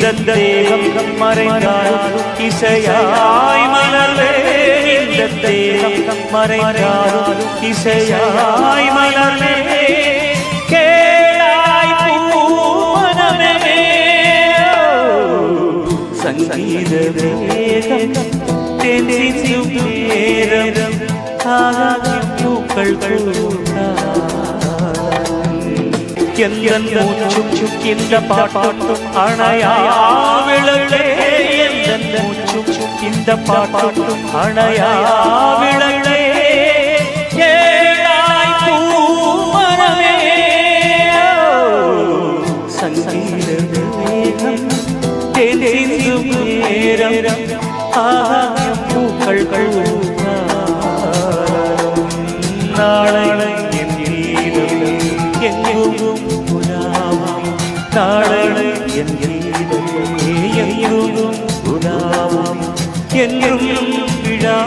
இந்த தேகம் மறைந்தால் இசையாய் மலர்வே இந்த தேகம் மறைந்தால் இசையாய் மலர்வே கேளாய் பூவனமே சங்கீத வேகம் தென்சிந்தும் நேரம் ஆகாயம் பூக்கள் எந்தன் மூச்சும் இந்த பாட்டும் அணையா விளக்கே எந்தன் மூச்சும் இந்த பாட்டும் அணையா விளக்கே ஏழாய் பூமரமே சங்கீத வேகம் தென்சிந்தும் நேரம் ஆகாயம் பூக்கள் நாளை எங்கும் உலாவும் நாளை எங்கும் உலாவும் என்றும் விழா